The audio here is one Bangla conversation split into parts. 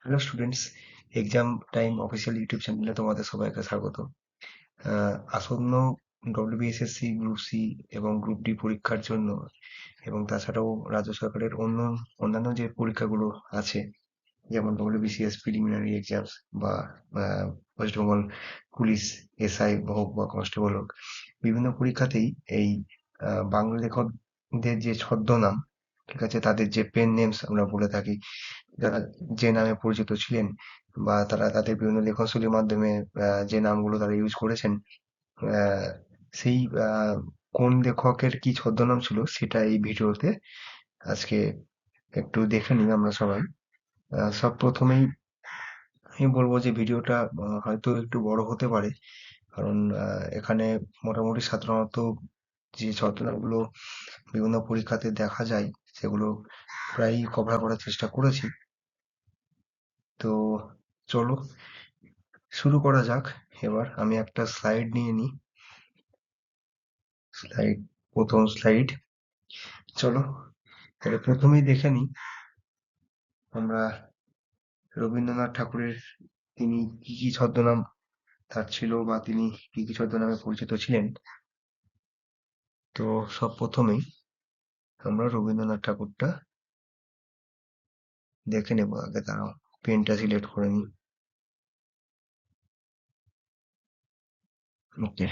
Hello students, exam time official YouTube চ্যানেলে তোমাদের সবাইকে স্বাগত। আসন্ন ডব্লিউবিএসএসসি গ্রুপ সি এবং গ্রুপ ডি পরীক্ষার জন্য এবং তাছাড়াও রাজ্য সরকারের অন্যান্য যে পরীক্ষাগুলো আছে, যেমন ডব্লিউবিসিএস প্রিলিমিনারি এক্সামস বা ওয়েস্ট বেঙ্গল পুলিশ এসআই হোক বা কনস্টেবল হোক, বিভিন্ন পরীক্ষাতেই এই বাংলা লেখকদের যে ছদ্মনাম, ঠিক আছে, তাদের যে পেন নেমস আমরা বলে থাকি, যারা যে নামে পরিচিত ছিলেন বা তারা তাদের বিভিন্ন লেখনশৈলীর মাধ্যমে যে নামগুলো তারা ইউজ করেছেন, আহ, সেই কোন লেখকের কি ছদ্মনাম ছিল সেটা এই ভিডিওতে আজকে একটু দেখে নিই আমরা সবাই। সব প্রথমেই আমি বলবো যে ভিডিওটা হয়তো একটু বড় হতে পারে, কারণ এখানে মোটামুটি সাধারণত যে ছদ্মনামগুলো বিভিন্ন পরীক্ষাতে দেখা যায় সেগুলো প্রায়ই কভার করার চেষ্টা করেছি। তো চলো শুরু করা যাক। এবার আমি একটা স্লাইড নিয়ে নিই। স্লাইড, প্রথম স্লাইড। চলো তাহলে প্রথমেই দেখে নিই আমরা রবীন্দ্রনাথ ঠাকুরের তিনি কি কি ছদ্মনাম তার ছিল বা তিনি কি কি ছদ্মনামে পরিচিত ছিলেন। তো সব প্রথমেই আমরা রবীন্দ্রনাথ ঠাকুরটা দেখে নেব। আগে দাঁড়াও, পেনটা সিলেক্ট করে নিই। ওকে,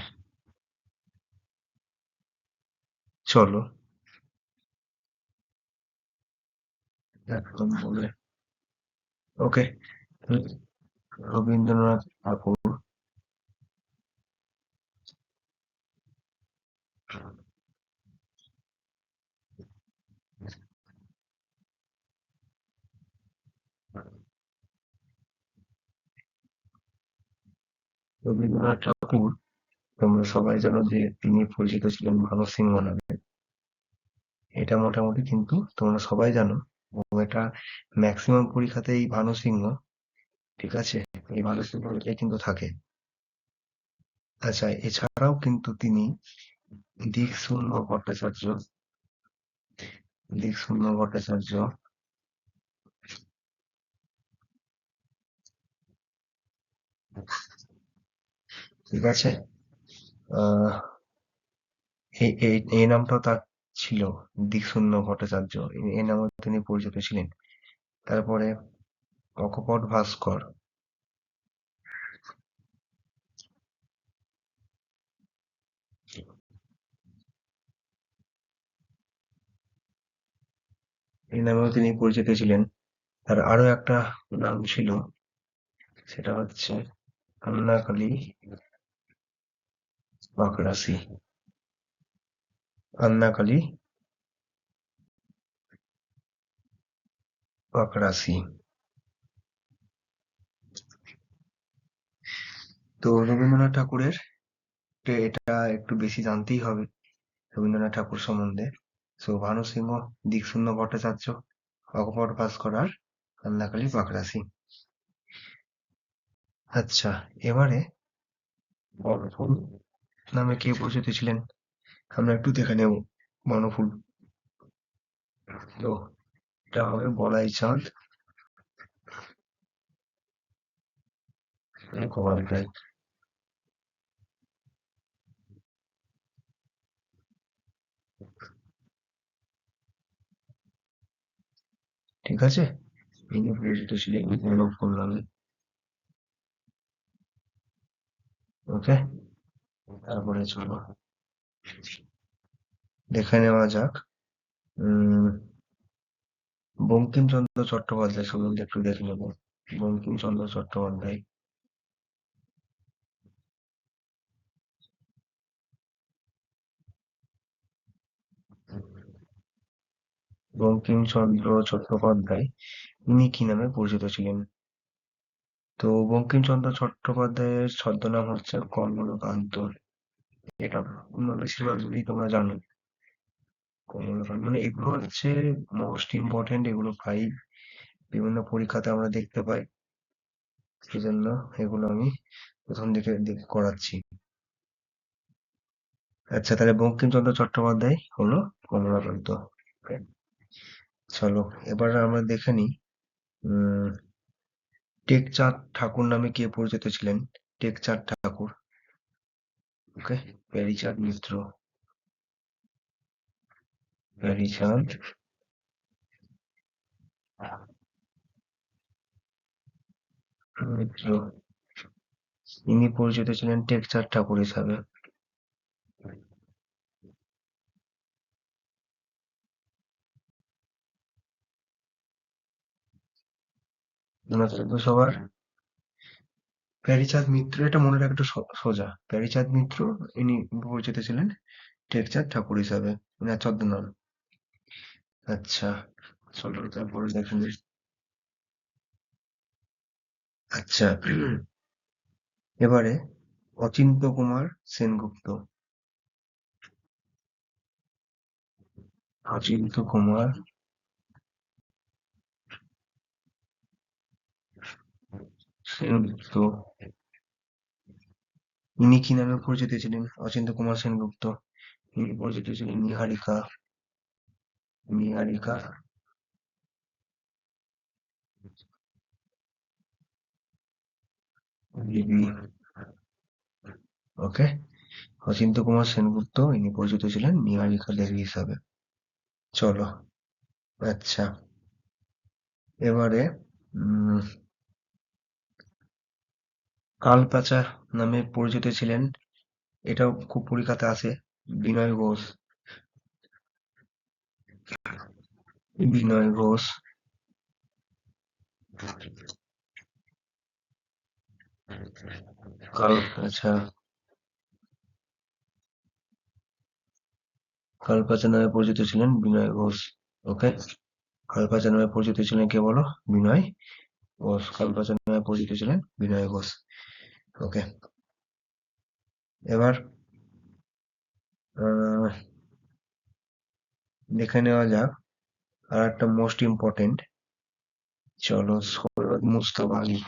চলো একদম বলে। ওকে, রবীন্দ্রনাথ ঠাকুর রবীন্দ্রনাথ ঠাকুর তোমরা সবাই জানো যে তিনি পরিচিত ছিলেন মানব সিংহ নামে। এটা মোটামুটি কিন্তু তোমরা সবাই জানো, এবং এটা ম্যাক্সিমাম পরীক্ষাতেই ভানু সিংহ, ঠিক আছে, এই ভানু সিংহ এটাই কিন্তু থাকে। আচ্ছা, এছাড়াও কিন্তু তিনি দিকশূন্য ভট্টাচার্য, দিকশূন্য ভট্টাচার্য, ঠিক আছে। আহ এই এই এই নামটাও তার ছিল, দিকশূন্য ভট্টাচার্য, এই নামে তিনি পরিচিত ছিলেন। তারপরে অকপট ভাস্কর, এই নামেও তিনি পরিচিত ছিলেন। তার আরো একটা নাম ছিল, সেটা হচ্ছে আন্নাকালী বাকরাসি, আন্নাকালী বাকরাসি। তো রবীন্দ্রনাথ ঠাকুরের এটা একটু বেশি জানতেই হবে রবীন্দ্রনাথ ঠাকুর সম্বন্ধে। সো ভানু সিংহ, দিকশূন্য ভট্টাচার্য, অকপট ভাস্কর আর আন্নাকালী বাকরাসি। আচ্ছা, এবারে বনফুল নামে কে পরিচিত ছিলেন আমরা একটু দেখে নেব। বনফুল, তো এটা হবে বলাই চাঁদ মুখোপাধ্যায়। ঠিক আছে, ইনি পরিচিত ছিলেন বনফুল নামে। ওকে, তারপরে চলো দেখে নেওয়া যাক উম বঙ্কিমচন্দ্র চট্টোপাধ্যায় সম্বন্ধে একটু দেখে নেব। বঙ্কিমচন্দ্র চট্টোপাধ্যায়, বঙ্কিমচন্দ্র চট্টোপাধ্যায় ইনি কি নামে পরিচিত ছিলেন? তো বঙ্কিমচন্দ্র চট্টোপাধ্যায়ের ছদ্মনাম হচ্ছে কমলকান্ত। এটা বেশিরভাগই তোমরা জানো। কমলকান্ত মানে এগুলো হচ্ছে মোস্ট ইম্পর্টেন্ট, এগুলো প্রায় বিভিন্ন পরীক্ষাতে আমরা দেখতে পাই, সেজন্য এগুলো আমি প্রথম দিকে করাচ্ছি। আচ্ছা, তাহলে বঙ্কিমচন্দ্র চট্টোপাধ্যায় হলো কমলাকান্ত। চলো এবার আমরা দেখে নিই টেকচাঁদ ঠাকুর নামে কে পরিচিত ছিলেন? টেকচাঁদ ঠাকুর। ওকে, প্যারীচাঁদ মিত্র। প্যারীচাঁদ মিত্র, ইনি পরিচিত ছিলেন টেকচাঁদ ঠাকুর হিসাবে। মনে থাকবে সবার? প্যারীচাঁদ মিত্র, এটা মনে রাখা একটু সোজা। প্যারীচাঁদ মিত্র, ইনি পরিচিত ছিলেন টেকচাঁদ ঠাকুর হিসাবে, ওনার ছদ্মনাম। আচ্ছা, চলো তারপরে দেখে নিই। আচ্ছা, এবারে অচিন্ত্য কুমার সেনগুপ্ত। অচিন্ত্য কুমার সেনগুপ্ত, ইনি কি নামে পরিচিত ছিলেন? অচিন্ত্য কুমার সেনগুপ্ত, ইনি পরিচিত ছিলেন নিহারিকা। নিহারিকা দেবী। ওকে, অচিন্ত্য কুমার সেনগুপ্ত, ইনি পরিচিত ছিলেন নিহারিকা দেবী হিসাবে। চলো, আচ্ছা, এবারে কালপ্যাচা নামে পরিচিত ছিলেন, এটাও খুব পরীক্ষাতে আসে, বিনয় ঘোষ। বিনয় ঘোষ। কালপ্যাচা, কালপ্যাচা নামে পরিচিত ছিলেন বিনয় ঘোষ। ওকে, কালপ্যাচা নামে পরিচিত ছিলেন কে বলো? বিনয় ঘোষ। কালপ্যাচা নামে পরিচিত ছিলেন বিনয় ঘোষ। ওকে, এবার আহ, দেখে নেওয়া যাক আর একটা মোস্ট ইম্পর্টেন্ট। চলো, সৈয়দ মুজতবা আলী।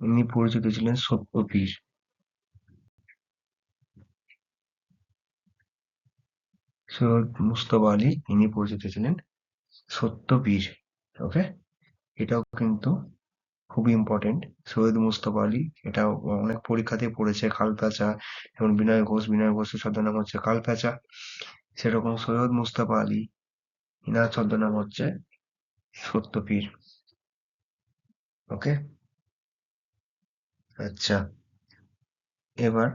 ইনি পরিচিত ছিলেন সত্যপীর। সৈয়দ মুজতবা আলী, ইনি পরিচিত ছিলেন সত্যপীর। ওকে, এটাও কিন্তু খুবই ইম্পর্টেন্ট। সৈয়দ মুজতবা আলী, এটা অনেক পরীক্ষাতেই পড়েছে। কালপ্যাচা, যেমন বিনয় ঘোষ, বিনয় ঘোষের ছদ্মনাম হচ্ছে কালপ্যাচা, সেরকম সৈয়দ মুজতবা আলী, ইনার ছদ্মনাম হচ্ছে সত্যপীর। ওকে, আচ্ছা, এবার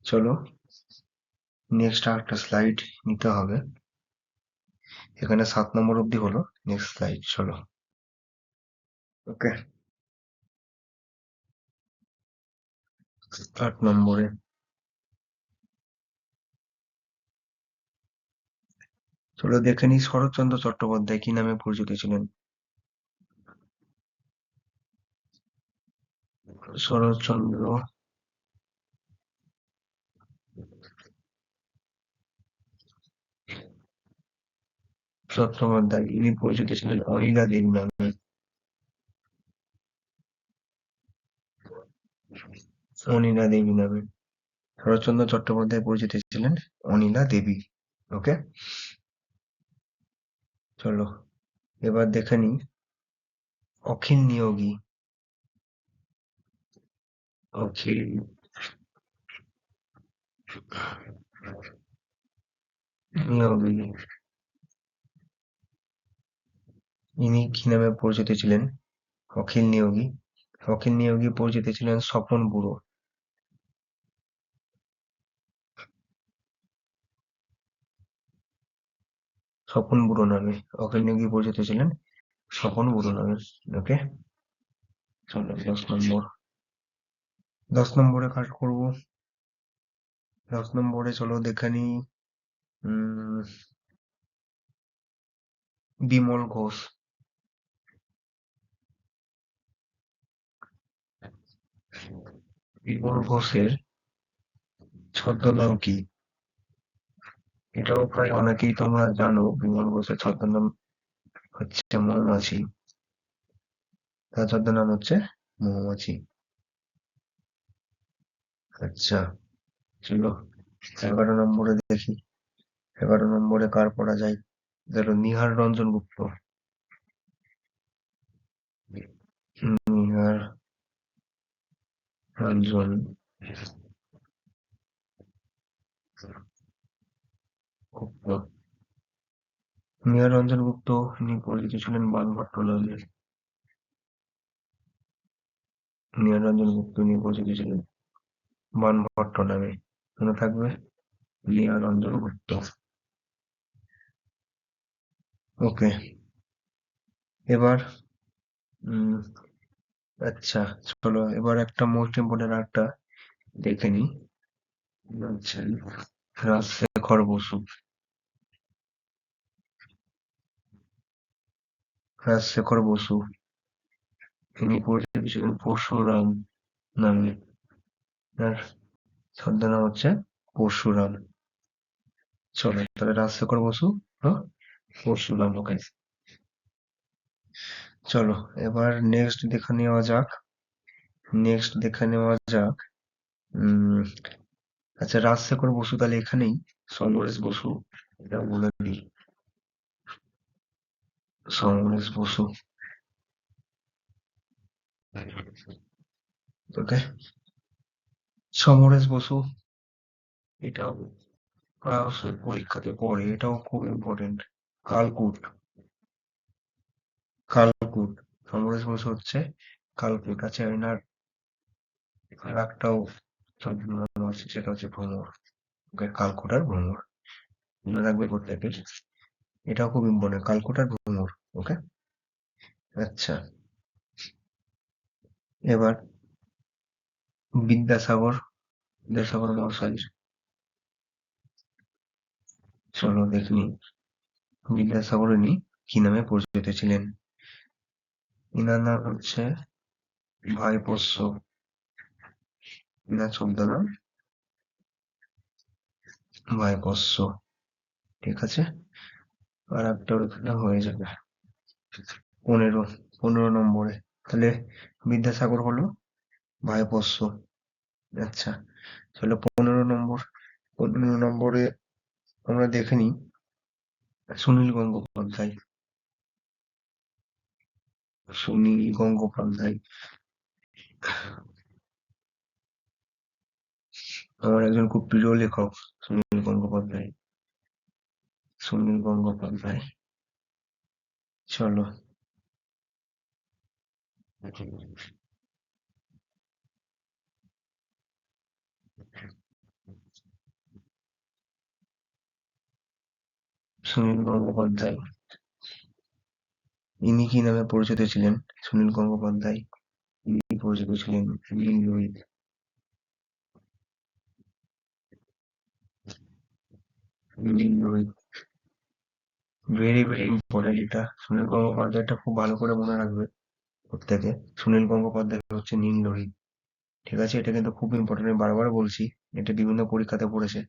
চলো নেক্সট আরেকটা স্লাইড নিতে হবে। এখানে 7 নম্বর অব্দি হলো, নেক্সট স্লাইড চলো। ওকে, 8 নম্বরে চলো দেখে নিই শরৎচন্দ্র চট্টোপাধ্যায় কি নামে পরিচিত ছিলেন। শরৎচন্দ্র চট্টোপাধ্যায়, ইনি পরিচিত ছিলেন অহিলা দেবী নামে। অনিলা দেবী নামে শরৎচন্দ্র চট্টোপাধ্যায় পরিচিত ছিলেন অনিলা দেবী। ওকে, চলো এবার দেখে নিই অখিল নিয়োগী। অখিল নিয়োগী, ইনি কি নামে পরিচিত ছিলেন? অখিল নিয়োগী, অখিল নিয়োগী পরিচিত ছিলেন স্বপন বুড়ো। স্বপন বুড়ো নামে অখিল নিয়োগী পরিচিত ছিলেন স্বপন বুড়ো নামে। ওকে, চলো 10 নম্বর। 10 নম্বরে কাজ করবো। 10 নম্বরে চলো দেখে নিই বিমল ঘোষ। বিমল ঘোষের ছদ্মনাম কি? এটাও প্রায় অনেকেই তোমরা জানো, বিমল ঘোষের ছদ্মনাম হচ্ছে মৌমাছি। তার ছদ্মনাম হচ্ছে মৌমাছি। আচ্ছা, চলো 11 নম্বরে দেখি। 11 নম্বরে কার পড়া যায়? ধরো নিহার রঞ্জন গুপ্ত। নিহার রঞ্জন গুপ্ত। নিহার রঞ্জন গুপ্ত ইনি পরিচিত ছিলেন বানভট্ট নামে। নিহার রঞ্জন গুপ্ত ইনি পরিচিত ছিলেন বানভট্ট নামে। মনে থাকবে, নিহার রঞ্জন গুপ্ত। ওকে, এবার উম আচ্ছা, চলো এবার একটা মোস্ট ইম্পর্টেন্ট একটা দেখে নিই। আচ্ছা, রাজশেখর বসু। রাজশেখর বসু ইনি পরিচিত ছিলেন পরশুরাম নামে। তার ছদ্মনাম হচ্ছে পরশুরাম। চলো তাহলে রাজশেখর বসু, হ্যাঁ, পরশুরাম। ওকে, চলো এবার নেক্সট দেখে নেওয়া যাক। উম আচ্ছা, রাজশেখর বসু তাহলে এখানেই, সমরেশ বসু এটা বলে দিই। সমরেশ বসু, ওকে, সমরেশ বসু এটাও অবশ্যই পরীক্ষাতে পড়ে, এটাও খুব ইম্পর্টেন্ট। কালকূট। কালকূট, সমরেশ বসু হচ্ছে কালকূট। আচ্ছা, এনার আর একটাও ছদ্মনাম আছে, সেটা হচ্ছে ভ্রমর। ওকে, কালকূট আর ভ্রমর মনে রাখবে প্রত্যেকের, এটাও খুব ইম্পর্টেন্ট, কালকূট আর ভ্রমর। ওকে, আচ্ছা, এবার বিদ্যাসাগর। বিদ্যাসাগর মহাশয়, চলো দেখি বিদ্যাসাগর ইনি কি নামে পরিচিত ছিলেন। ইনার নাম হচ্ছে ভাইপোষ্য। ইনার ছদ্মনাম ভাইপোষ্য। ঠিক আছে, আর একটা ওখানে হয়ে যাবে। 15, 15 নম্বরে তাহলে বিদ্যাসাগর হলো ভাইপোষ্য। আচ্ছা, চলো 15 নম্বর। 15 নম্বরে আমরা দেখে নিই সুনীল গঙ্গোপাধ্যায়। সুনীল গঙ্গোপাধ্যায় আমার একজন খুব প্রিয় লেখক, সুনীল গঙ্গোপাধ্যায়। সুনীল গঙ্গোপাধ্যায়, চলো সুনীল গঙ্গোপাধ্যায় ইনি কি নামে পরিচিত ছিলেন? সুনীল গঙ্গোপাধ্যায় ইনি পরিচিত ছিলেন নীল লোহিত। নীল লোহিত, ভেরি ভেরি ইম্পর্টেন্ট এটা। সুনীল গঙ্গোপাধ্যায়টা খুব ভালো করে মনে রাখবে প্রত্যেকে। সুনীল গঙ্গোপাধ্যায় হচ্ছে নীল লোহিত। ঠিক আছে, এটা কিন্তু খুব ইম্পর্টেন্ট, আমি বারবার বলছি, এটা বিভিন্ন পরীক্ষাতে পড়েছে।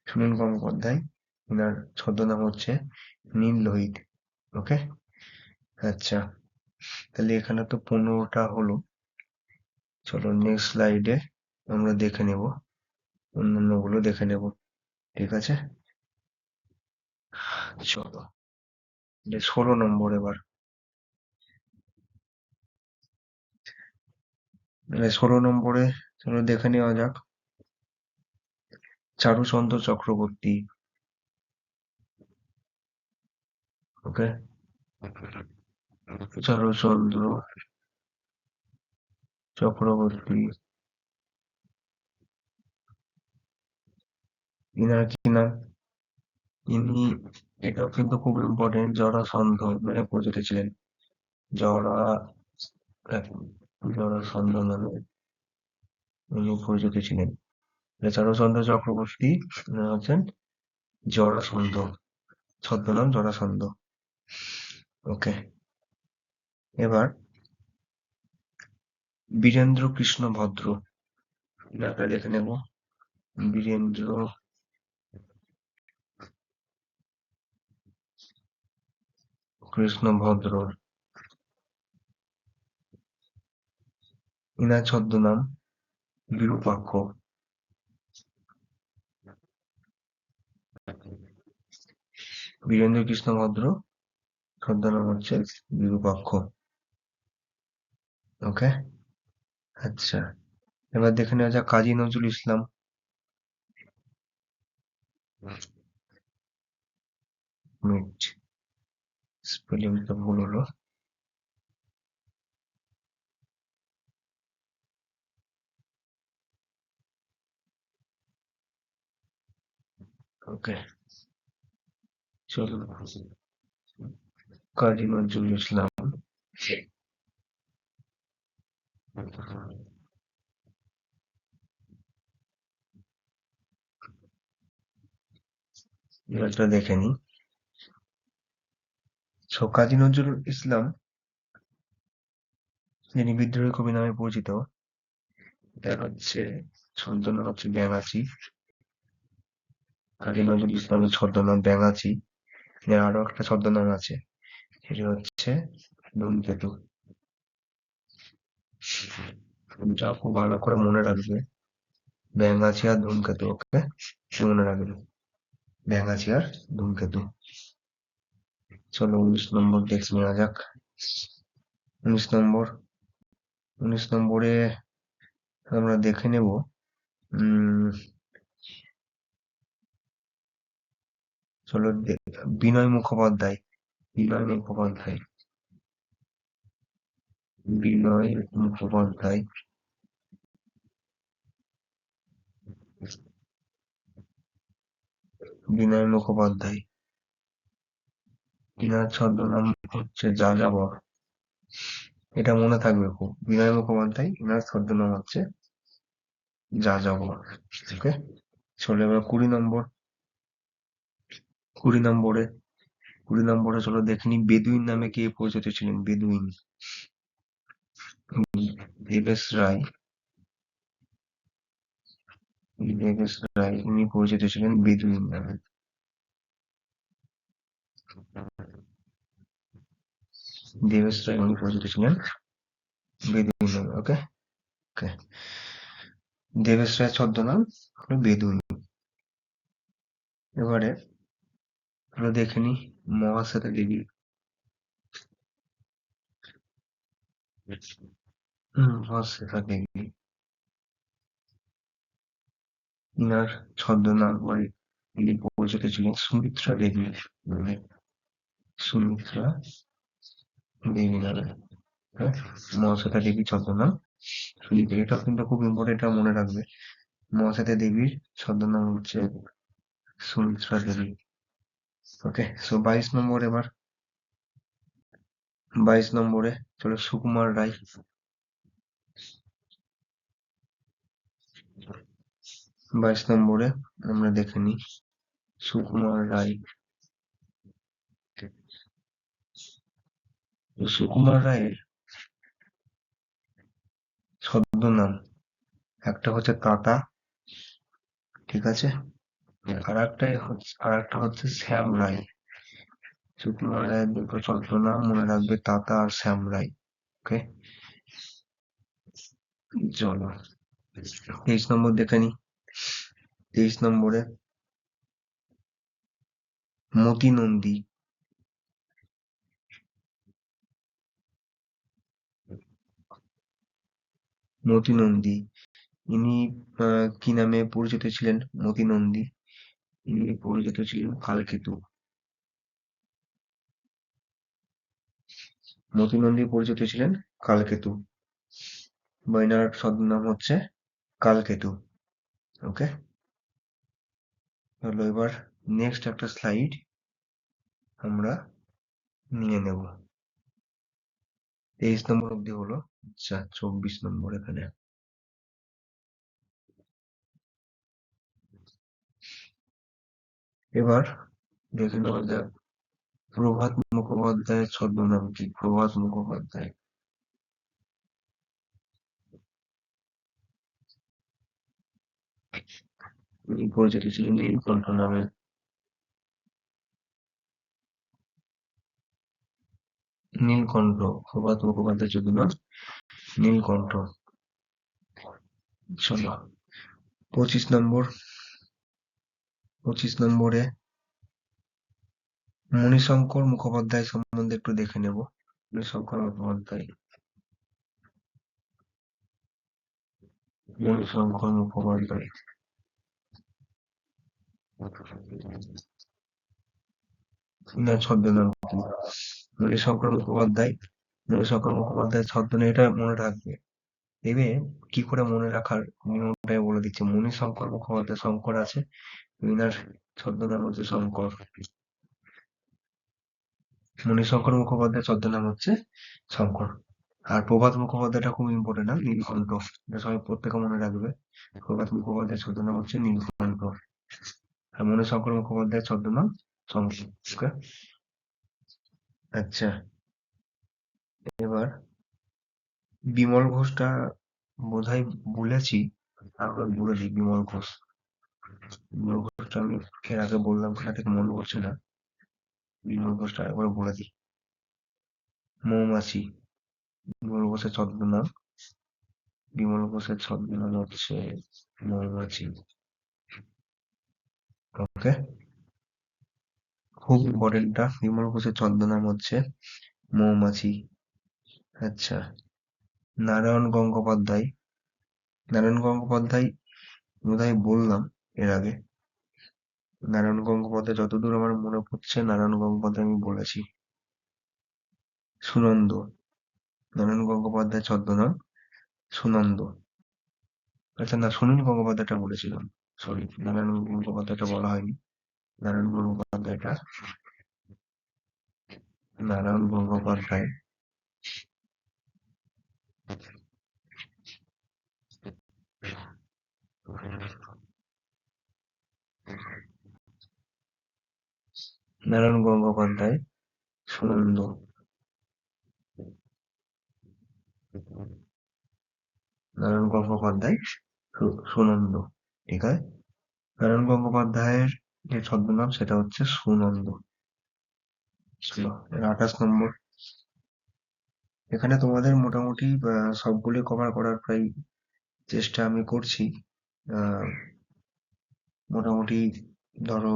সুনীল গঙ্গোপাধ্যায়, ওনার ছদ্মনাম হচ্ছে নীল লোহিত। ওকে, আচ্ছা, তাহলে এখানে তো 15টা হলো। চলো নেক্সট স্লাইডে আমরা দেখে নেব, অন্যান্য গুলো দেখে নেব। ঠিক আছে, চলো 16 নম্বর এবার। 16 নম্বরে চলো দেখে নেওয়া যাক চারুচন্দ্র চক্রবর্তী। ওকে, চারুচন্দ্র চক্রবর্তী, ইনার কি নাম? ইনি, এটাও কিন্তু খুব ইম্পর্টেন্ট, জরাসন্ধ মানে পরিচিত ছিলেন। জরা জরাসন্ধ নামে উনি পরিচিত ছিলেন। চারুচন্দ্র চক্রবর্তী হচ্ছেন জরাসন্ধ, ছদ্মনাম জরাসন্ধ। ওকে, এবার বীরেন্দ্র কৃষ্ণ ভদ্র, নামটা দেখে নেব। বীরেন্দ্র কৃষ্ণ ভদ্র ইনার ছদ্মনাম বিরূপাক্ষ। বীরেন্দ্র কৃষ্ণ ভদ্র ছদ্মনাম হচ্ছে বিরূপাক্ষ। ওকে, আচ্ছা, এবার দেখে নেওয়া যাক কাজী নজরুল ইসলাম। মিট, স্পেলিংটা ভুল হলো। ওকে, চলো, কাজী নজরুল ইসলাম। এটা দেখে নি। কাজী নজরুল ইসলাম, যিনি বিদ্রোহী কবি নামে পরিচিত, তার হচ্ছে ছদ্মনাম হচ্ছে ব্যাঙাচি। কাজী নজরুল ইসলামের ছদ্মনাম ব্যাঙাচি। এর আরো একটা ছদ্মনাম আছে, সেটা হচ্ছে ধূমকেতু। যা খুব ভালো করে মনে রাখবে, ব্যাঙাচি আর ধূমকেতু। ওকে, মনে রাখবে ব্যাঙাচি আর ধূমকেতু। চলো 19 নম্বর দেখে নেওয়া যাক। 19 নম্বর, 19 নম্বরে আমরা দেখে নেব চলো বিনয় মুখোপাধ্যায়। বিনয় মুখোপাধ্যায়, বিনয় মুখোপাধ্যায়। বিনয় মুখোপাধ্যায়, ইনার ছদ্মনাম হচ্ছে যাযাবর। এটা মনে থাকবে খুব, বিনয় মুখোপাধ্যায়, ইনার ছদ্মনাম হচ্ছে যাযাবর। ওকে, চলো এবার 20 নম্বর। 20 নম্বরে, 20 নম্বরে চলো দেখে নি বেদুইন নামে কে পরিচিত ছিলেন। বেদুইন, দেবেশ রায়। দেবেশ রায় উনি পরিচিত ছিলেন বেদুইন নামে। দেবেশ রায় উনি পরিচিত ছিলেন বেদুইন নামে। ওকে, ওকে, দেবেশ রায় ছদ্মনাম হলো বেদুইন। এবারে আমরা দেখে নি মহাশ্বেতা দেবী। মহাশ্বেতা দেবী, ইনার ছদ্মনাম মানে ইনি পরিচিত ছিলেন সুমিত্রা দেবী নামে। সুমিত্রা দেবী নামে। হ্যাঁ, মহাশ্বেতা দেবী ছদ্মনাম সুমিত্রা। এটা কিন্তু খুব ইম্পর্টেন্ট, এটা মনে রাখবে। মহাশ্বেতা দেবীর ছদ্মনাম হচ্ছে সুমিত্রা দেবী। ওকে, সো 22 নম্বর এবার। 22 নম্বরে চলো সুকুমার রায়। 22 নম্বরে আমরা দেখে নিই সুকুমার রায়। সুকুমার রায়ের ছদ্মনাম একটা হচ্ছে তাতা, ঠিক আছে, আর একটা হচ্ছে শ্যাম রায়। সুকুমার রায়ের দুটো ছদ্মনাম মনে রাখবে, তাতা আর শ্যাম রায়। ওকে, চলো 23 নম্বর দেখে নি। 23 নম্বরে মতি নন্দী। মতি নন্দী, ইনি কি নামে পরিচিত ছিলেন? মতি নন্দী, ইনি পরিচিত ছিলেন কালকেতু। মতি নন্দী পরিচিত ছিলেন কালকেতু, বা এনার ছদ্মনাম হচ্ছে কালকেতু। ওকে, চলো এবার নেক্সট একটা স্লাইড আমরা নিয়ে নেব। 23 নম্বর অব্দি হলো। আচ্ছা, 24 নম্বর এখানে। এবার দেখে নেওয়া যাক প্রভাত মুখোপাধ্যায়ের ছদ্মনাম কি। প্রভাত মুখোপাধ্যায়, উনি পরিচিত ছিলেন নীলকণ্ঠ নামে। নীলকণ্ঠ, প্রভাত মুখোপাধ্যায় ছদ্মনাম নীলকণ্ঠ। চলো 25 নম্বরে মণিশঙ্কর মুখোপাধ্যায় সম্বন্ধে একটু দেখে নেব। মণিশঙ্কর মুখোপাধ্যায়, মণিশঙ্কর মুখোপাধ্যায়, না ছদ্মনাম কি? মণিশঙ্কর মুখোপাধ্যায়, মণিশঙ্কর মুখোপাধ্যায় ছদ্মনাম, এটা মনে রাখবে। এবার কি করে মনে রাখার নিয়মটাই বলে দিচ্ছি। মণিশঙ্কর মুখোপাধ্যায়, শঙ্কর আছে, ইনার ছদ্মনাম হচ্ছে শঙ্কর। মণিশঙ্কর মুখোপাধ্যায় ছদ্মনাম হচ্ছে শঙ্কর। আর প্রভাত মুখোপাধ্যায়টা খুব ইম্পর্টেন্ট, না, নীলকণ্ঠ, এটা সবাই প্রত্যেকে মনে রাখবে। প্রভাত মুখোপাধ্যায় ছদ্মনাম হচ্ছে নীলকণ্ঠ, আর মণিশঙ্কর মুখোপাধ্যায় ছদ্মনাম শঙ্কর। Okay? আচ্ছা, এবার বিমল ঘোষটা বোধহয় বলেছি, আবার বলে দিই। বিমল ঘোষ, বিমল ঘোষটা আমি এর আগে বললাম কিনা ঠিক মনে পড়ছে না। বিমল ঘোষটা একবার বলে দিই। মৌমাছি, বিমল ঘোষের ছদ্মনাম, বিমল ঘোষের ছদ্মনাম হচ্ছে মৌমাছি। ওকে, খুব ইম্পর্টেন্টটা, বিমল ঘোষের ছদ্মনাম হচ্ছে মৌমাছি। আচ্ছা, নারায়ণ গঙ্গোপাধ্যায়, নারায়ণ গঙ্গোপাধ্যায় বোধহয় বললাম এর আগে। নারায়ণ গঙ্গোপাধ্যায় যতদূর আমার মনে পড়ছে, নারায়ণ গঙ্গোপাধ্যায় আমি বলেছি। সুনন্দ, নারায়ণ গঙ্গোপাধ্যায় ছদ্মনাম সুনন্দ। আচ্ছা না, সুনীল গঙ্গোপাধ্যায়টা বলেছিলাম, সরি, নারায়ণ গঙ্গোপাধ্যায়টা বলা হয়নি। নারায়ণ গঙ্গোপাধ্যায়টা, নারায়ণ গঙ্গোপাধ্যায় নারায়ণ গঙ্গোপাধ্যায় সুনন্দ, নারায়ণ গঙ্গোপাধ্যায় সুনন্দ, ঠিক আছে। নারায়ণ গঙ্গোপাধ্যায়ের যে ছদ্মনাম সেটা হচ্ছে সুনন্দ। 28 নম্বর, এখানে তোমাদের মোটামুটি সবগুলি কভার করার প্রায় চেষ্টা আমি করছি। মোটামুটি ধরো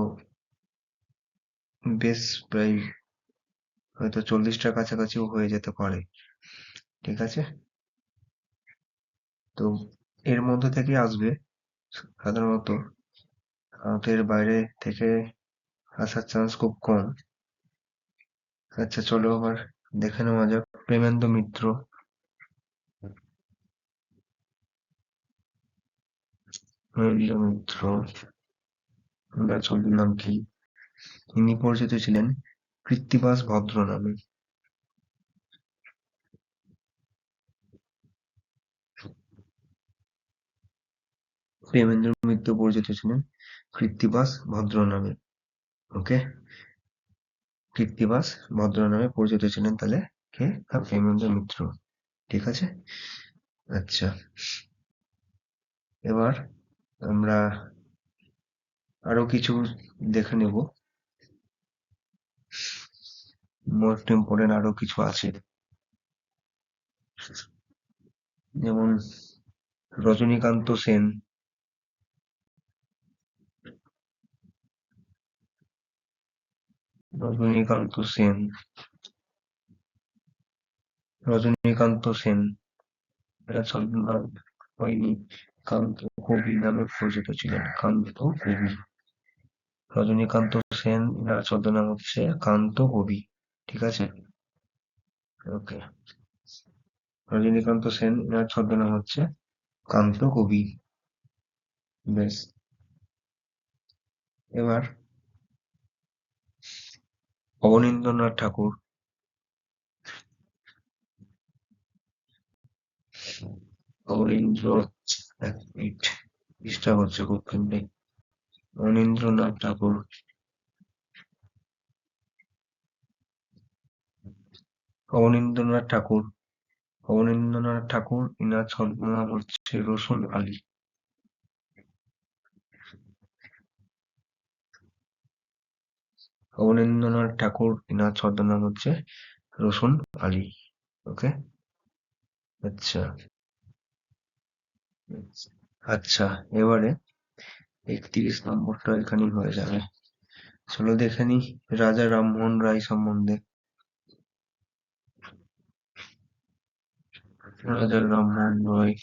বেশ প্রায় হয়তো 40টার কাছাকাছিও হয়ে যেতে পারে, ঠিক আছে। তো এর মধ্যে থেকে আসবে সাধারণত, তো এর বাইরে থেকে আসার চান্স খুব কম। আচ্ছা চলো আবার দেখে নেওয়া যাক। প্রেমেন্দ্র মিত্র, প্রেমেন্দ্র মিত্র ওনার ছদ্মনাম কি? ইনি পরিচিত ছিলেন কৃত্তিবাস ভদ্র নামে। প্রেমেন্দ্র মিত্র পরিচিত ছিলেন কৃত্তিবাস ভদ্র নামে। ওকে, কৃত্তিবাস ভদ্র নামে পরিচিত ছিলেন তাহলে কে? প্রেমেন্দ্র মিত্র, ঠিক আছে। আচ্ছা, এবার আমরা আরো কিছু দেখে নেব, মোস্ট ইম্পর্টেন্ট আরো কিছু আছে, যেমন রজনীকান্ত সেন, রজনীকান্ত সেন, রজনীকান্ত সেন, এরা ছদ্মনাম হয়নি, কান্ত কবি নামে পরিচিত ছিলেন, কান্ত কবি। রজনীকান্ত সেন, এনার ছদ্মনাম হচ্ছে কান্ত কবি, ঠিক আছে। ওকে, রজনীকান্ত সেন, এনার ছদ্মনাম হচ্ছে কান্ত কবি। বেশ, এবার অবনীন্দ্রনাথ ঠাকুর, অবনীন্দ্র, এক মিনিট চেষ্টা হচ্ছে খুব কিন্তু, অবনীন্দ্রনাথ ঠাকুর, অবনীন্দ্রনাথ ঠাকুর, অবনীন্দ্রনাথ ঠাকুর, ইনার ছদ্মনাম হচ্ছে রসুন আলী। অবনীন্দ্রনাথ ঠাকুর, ইনার ছদ্মনাম হচ্ছে রসুন আলী। ওকে, আচ্ছা, আচ্ছা, এবারে 31 নম্বরটা এখানেই হয়ে যাবে। চলো দেখে নি রাজা রামমোহন রায় সম্বন্ধে। রাজা রামমোহন রায়,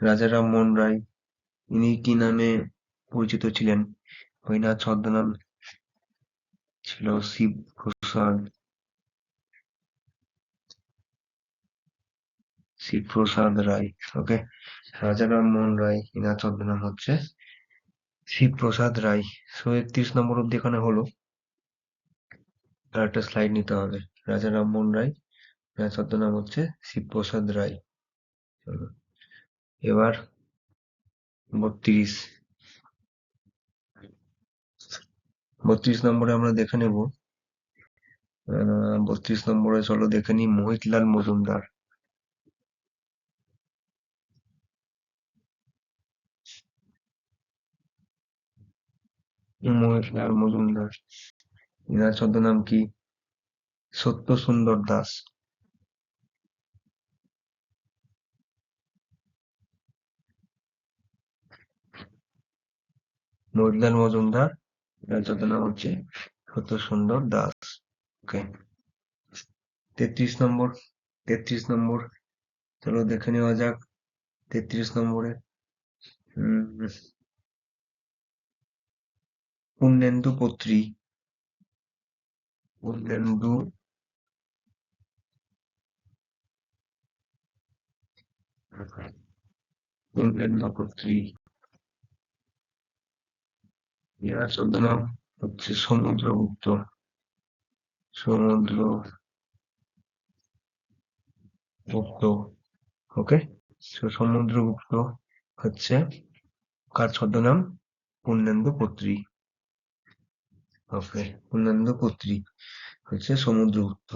রাজা রামমোহন রায় ইনি কি নামে পরিচিত ছিলেন? ওনার ছদ্মনাম ছিল শিবপ্রসাদ, শিবপ্রসাদ রায়। ওকে, রাজা রামমোহন রায়, ইনার ছদ্মনাম হচ্ছে শিবপ্রসাদ রায়। 31 নম্বর অব্দি এখানে হলো। আর একটা স্লাইড নিতে হবে। রাজা রামমোহন রায়, এনার ছদ্মনাম হচ্ছে শিবপ্রসাদ রায়। চলো, এবার 32। 32 নম্বরে আমরা দেখে নেব। 32 নম্বরে চলো দেখে নিই মোহিতলাল মজুমদার। মোহিতলাল মজুমদার, এনার ছদ্মনাম কি? সত্য সুন্দর দাস। মোহিতলাল মজুমদার, এনার ছদ্মনাম হচ্ছে সত্য সুন্দর দাস। ওকে, 33 নম্বর। 33 নম্বর, চলো দেখে নেওয়া যাক। 33 নম্বরে পূর্ণেন্দু পত্রী। পূর্ণেন্দু পূর্ণেন্দু পত্রী, এনার ছদ্মনাম হচ্ছে সমুদ্রগুপ্ত। সমুদ্রগুপ্ত। ওকে, সমুদ্রগুপ্ত হচ্ছে কার ছদ্মনাম? পূর্ণেন্দু পত্রী। ওকে, পূর্ণেন্দু পত্রী হচ্ছে সমুদ্রগুপ্ত।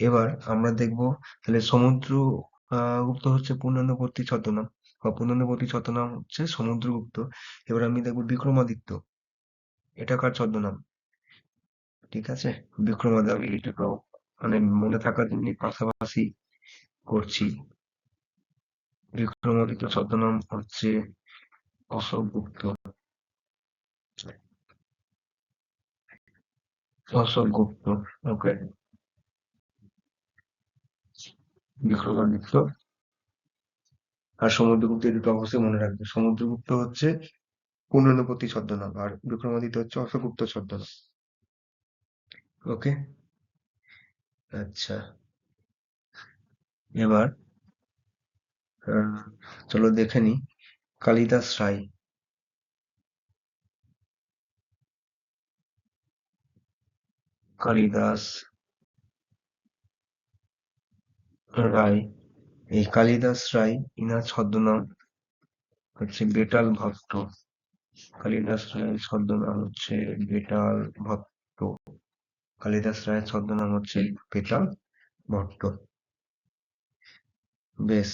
এবার আমরা দেখবো তাহলে সমুদ্র গুপ্ত হচ্ছে পূর্ণেন্দু পত্রী ছদ্মনাম, বা পূর্ণেন্দু পত্রী ছদ্মনাম হচ্ছে সমুদ্রগুপ্ত। এবার আমি দেখবো বিক্রমাদিত্য, এটা কার ছদ্মনাম? ঠিক আছে, বিক্রমাদিত্য, এটাকেও মানে মনে থাকার জন্য পাশাপাশি করছি। বিক্রমাদিত্য ছদ্মনাম হচ্ছে অশোক গুপ্ত। অশোক গুপ্ত। ওকে, বিক্রমাদিত্য আর সমুদ্রগুপ্ত, এই দুটো অবশ্যই মনে রাখবে। সমুদ্রগুপ্ত হচ্ছে পূর্ণনবতী ছদ্মনাম, আর বিক্রমাদিত্য হচ্ছে অশোকগুপ্ত ছদ্মনাম। ওকে, আচ্ছা, এবার আহ, চলো দেখে নি কালিদাস রায়। কালিদাস রায়, এই কালিদাস রায় ইনার ছদ্মনাম হচ্ছে বেতাল ভট্ট। কালিদাস রায়ের ছদ্মনাম হচ্ছে বেতাল ভট্ট। কালিদাস রায়ের ছদ্মনাম হচ্ছে বেতাল ভট্ট। বেশ।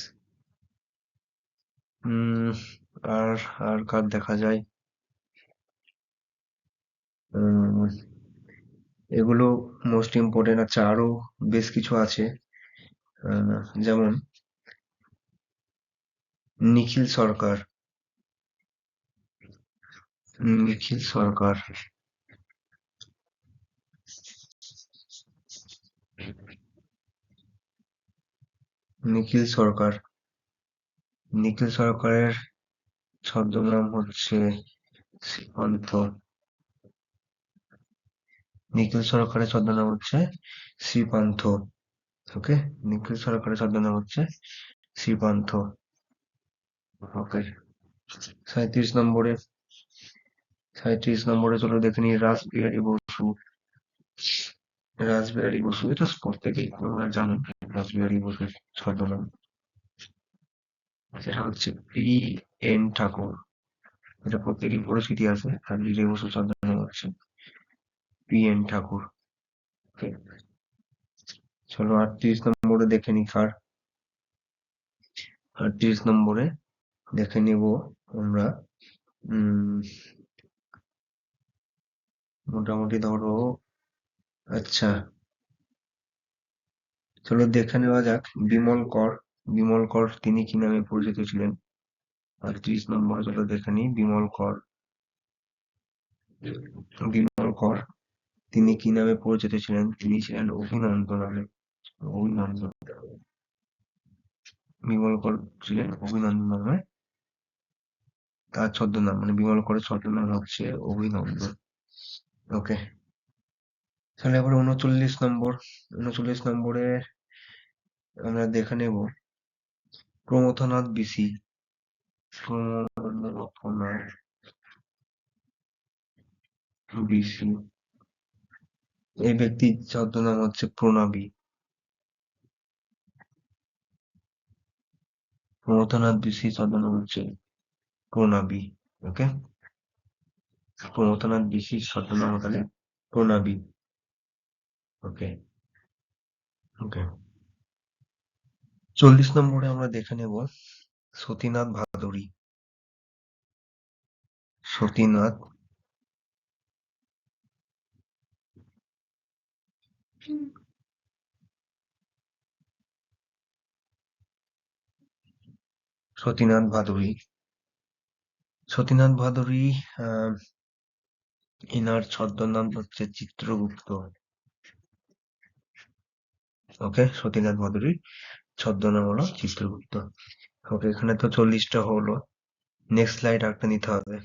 উম আর আর কার দেখা যায়? উম এগুলো মোস্ট ইম্পর্টেন্ট। আচ্ছা, আরো বেশ কিছু আছে, যেমন নিখিল সরকার। নিখিল সরকার, নিখিল সরকার, নিখিল সরকারের ছদ্মনাম হচ্ছে শ্রীকান্ত। নিখিল সরকারের ছদ্মনাম হচ্ছে শ্রীকান্ত। ওকে, নিখিল সরকারের ছদ্মনাম হচ্ছে শ্রীকান্ত। ওকে, 37 নম্বরে, 37 নম্বরে চলো দেখে নিই রাসবিহারী বসু। রাসবিহারী বসু, এটা প্রত্যেকেই তোমরা জানো। রাসবিহারী বসুর ছদ্মনাম সেটা হচ্ছে পি এন ঠাকুর। এটা প্রত্যেকেই পরিচিতি আছে। রাসবিহারী বসুর ছদ্মনাম হচ্ছে পি এন ঠাকুর। ওকে, চলো 38 নম্বরে দেখে নি কার। 38 নম্বরে দেখে নিব আমরা উম মোটামুটি ধরো, আচ্ছা, চলো দেখে নেওয়া যাক বিমল কর। বিমল কর তিনি কি নামে পরিচিত ছিলেন? 38 নম্বর, চলো দেখে নিই বিমল কর। বিমল কর তিনি কি নামে পরিচিত ছিলেন? তিনি ছিলেন অভিনন্দ নামে। অভিনন্দ। বিমল কর ছিলেন অভিনন্দ নামে, তার ছদ্মনাম, মানে বিমল করের ছদ্মনাম হচ্ছে অভিনন্দন। ওকে, তাহলে এবার 39 নম্বর। 39 নম্বরে আমরা দেখে নেব প্রমথনাথ বিসি। প্রমথনাথ বিসি, এই ব্যক্তির ছদ্মনাম হচ্ছে প্রণাবী। প্রমথনাথ বিসি ছদ্মনাম হচ্ছে প্রণাবী। ওকে, প্রমথনাথ বিসির ছদ্মনাম হচ্ছে প্রণাবী। ওকে ওকে, 40 নম্বরে আমরা দেখে নেব সতীনাথ ভাদুড়ী। সতীনাথ সতীনাথ ভাদুড়ী। সতীনাথ ভাদুড়ী আহ এনার ছদ্মনাম হচ্ছে চিত্রগুপ্ত। ওকে, সতীনাথ ভাদুড়ীর ছদ্মনাম হলো চিত্রগুপ্ত। ওকে, এখানে তো 40টা হলো। নেক্সট স্লাইড একটা নিতে হবে,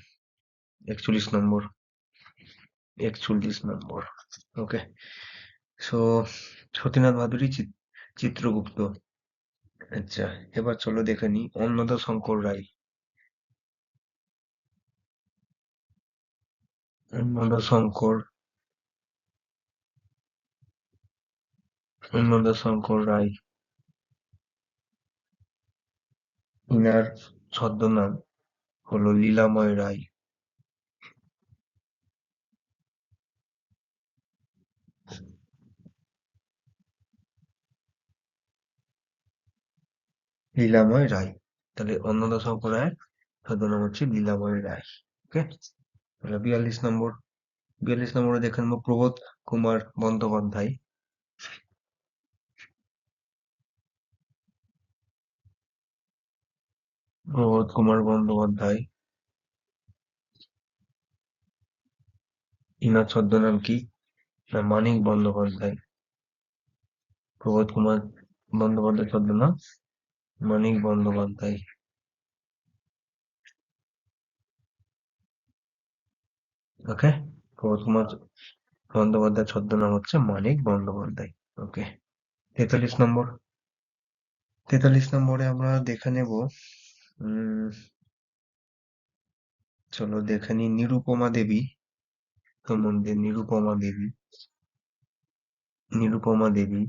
41 নম্বর। 41 নম্বর। ওকে, সো সতীনাথ ভাদুড়ী চিত্রগুপ্ত। আচ্ছা, এবার চলো দেখে নি অন্নদা শঙ্কর রায়। অন্নদা শঙ্কর, অন্নদা শঙ্কর রায় ইনার ছদ্মনাম হলো লীলাময় রায়। লীলাময় রায়, তাহলে অন্নদা শঙ্কর রায়ের ছদ্মনাম হচ্ছে লীলাময় রায়। ওকে, তাহলে 42 নম্বর। 42 নম্বরে দেখে নেবো প্রবোধ কুমার বন্দ্যোপাধ্যায়। প্রবোধ কুমার বন্দ্যোপাধ্যায় ইনার ছদ্মনাম কি? না, মানিক বন্দ্যোপাধ্যায়। প্রবোধ কুমার বন্দ্যোপাধ্যায় ছদ্মনাম মানিক বন্দ্যোপাধ্যায়। ওকে, প্রবোধ কুমার বন্দ্যোপাধ্যায় ছদ্মনাম হচ্ছে মানিক বন্দ্যোপাধ্যায়। ওকে, 43 নম্বর। 43 নম্বরে আমরা দেখে নেব চলো দেখে নিই নিরুপমা দেবী সম্বন্ধে। নিরুপমা দেবী, নিরুপমা দেবী